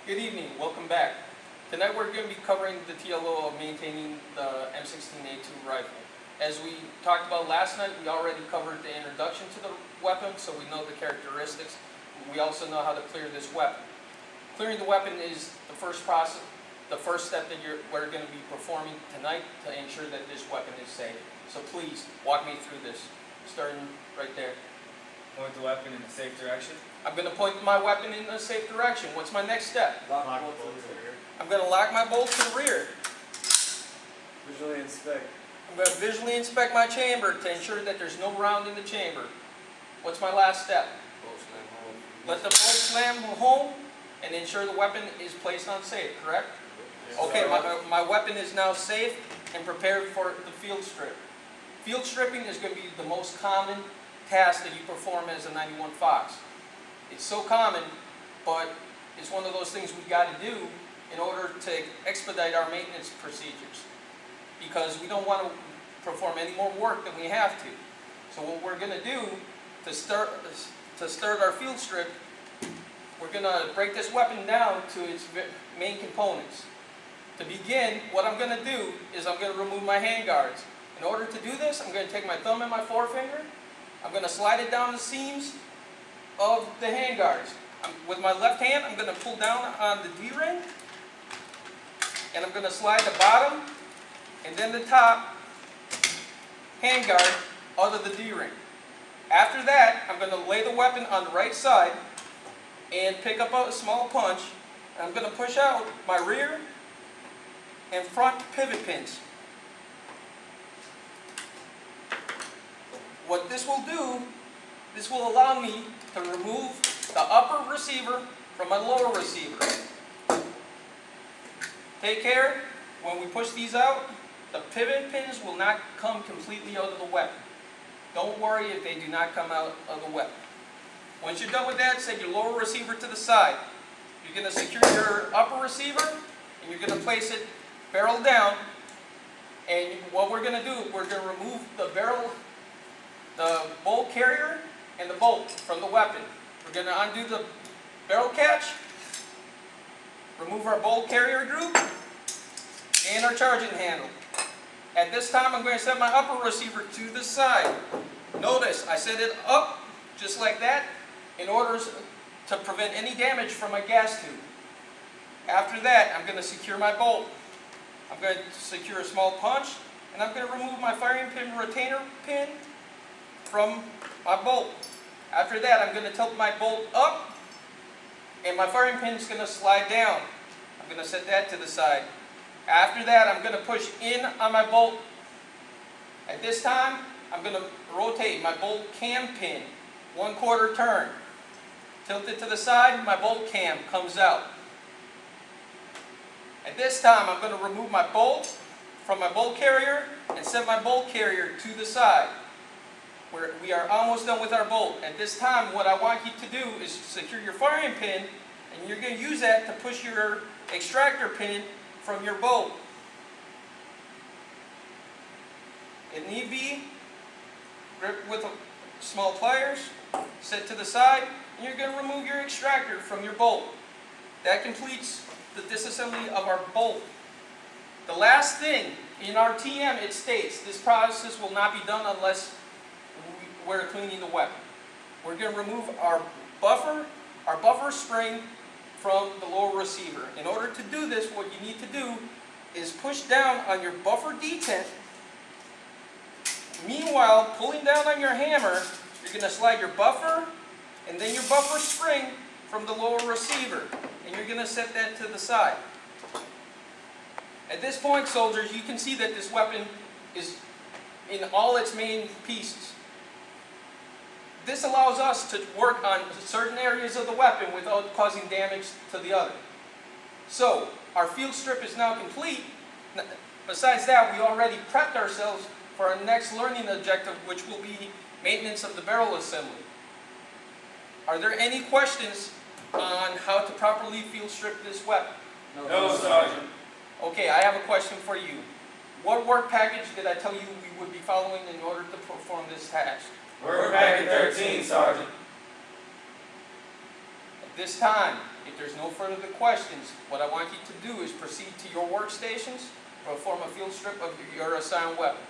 Good evening, welcome back. Tonight we're going to be covering the TLO of maintaining the M16A2 rifle. As we talked about last night, we already covered the introduction to the weapon, so we know the characteristics. We also know how to clear this weapon. Clearing the weapon is the first process, the first step that we're going to be performing tonight to ensure that this weapon is safe. So please, walk me through this, starting right there. Point the weapon in a safe direction. I'm going to point my weapon in a safe direction. What's my next step? Lock the bolt to the rear. I'm going to lock my bolt to the rear. Visually inspect. I'm going to visually inspect my chamber to ensure that there's no round in the chamber. What's my last step? Bolt slam home. Let the bolt slam home and ensure the weapon is placed on safe, correct? Yes, Okay, sir. my weapon is now safe and prepared for the field strip. Field stripping is going to be the most common task that you perform as a 91 Fox. It's so common, but it's one of those things we got to do in order to expedite our maintenance procedures, because we don't want to perform any more work than we have to. So what we're going to do to start our field strip, we're going to break this weapon down to its main components. To begin, what I'm going to do is I'm going to remove my hand guards. In order to do this, I'm going to take my thumb and my forefinger. I'm going to slide it down the seams of the hand guards. With my left hand, I'm going to pull down on the D-ring, and I'm going to slide the bottom and then the top hand guard out of the D-ring. After that, I'm going to lay the weapon on the right side and pick up a small punch, and I'm going to push out my rear and front pivot pins. What this will do, this will allow me to remove the upper receiver from my lower receiver. Take care, when we push these out, the pivot pins will not come completely out of the weapon. Don't worry if they do not come out of the weapon. Once you're done with that, set your lower receiver to the side. You're going to secure your upper receiver, and you're going to place it barrel down. And what we're going to do, we're going to remove the bolt carrier and the bolt from the weapon. We're going to undo the barrel catch, remove our bolt carrier group, and our charging handle. At this time, I'm going to set my upper receiver to the side. Notice, I set it up just like that in order to prevent any damage from my gas tube. After that, I'm going to secure my bolt. I'm going to secure a small punch, and I'm going to remove my firing pin retainer pin from my bolt. After that, I'm going to tilt my bolt up, and my firing pin is going to slide down. I'm going to set that to the side. After that, I'm going to push in on my bolt. At this time, I'm going to rotate my bolt cam pin 1/4 turn. Tilt it to the side, my bolt cam comes out. At this time, I'm going to remove my bolt from my bolt carrier and set my bolt carrier to the side. We are almost done with our bolt. At this time, what I want you to do is secure your firing pin, and you're going to use that to push your extractor pin from your bolt. If need be, grip with small pliers, set to the side, and you're going to remove your extractor from your bolt. That completes the disassembly of our bolt. The last thing, in our TM it states, this process will not be done unless we're cleaning the weapon. We're going to remove our buffer spring from the lower receiver. In order to do this, what you need to do is push down on your buffer detent. Meanwhile, pulling down on your hammer, you're going to slide your buffer and then your buffer spring from the lower receiver. And you're going to set that to the side. At this point, soldiers, you can see that this weapon is in all its main pieces. This allows us to work on certain areas of the weapon without causing damage to the other. So, our field strip is now complete. Besides that, we already prepped ourselves for our next learning objective, which will be maintenance of the barrel assembly. Are there any questions on how to properly field strip this weapon? No, Sergeant. Okay, I have a question for you. What work package did I tell you we would be following in order to perform this task? Work packet 13, Sergeant. At this time, If there's no further questions, what I want you to do is proceed to your workstations, perform a field strip of your assigned weapon.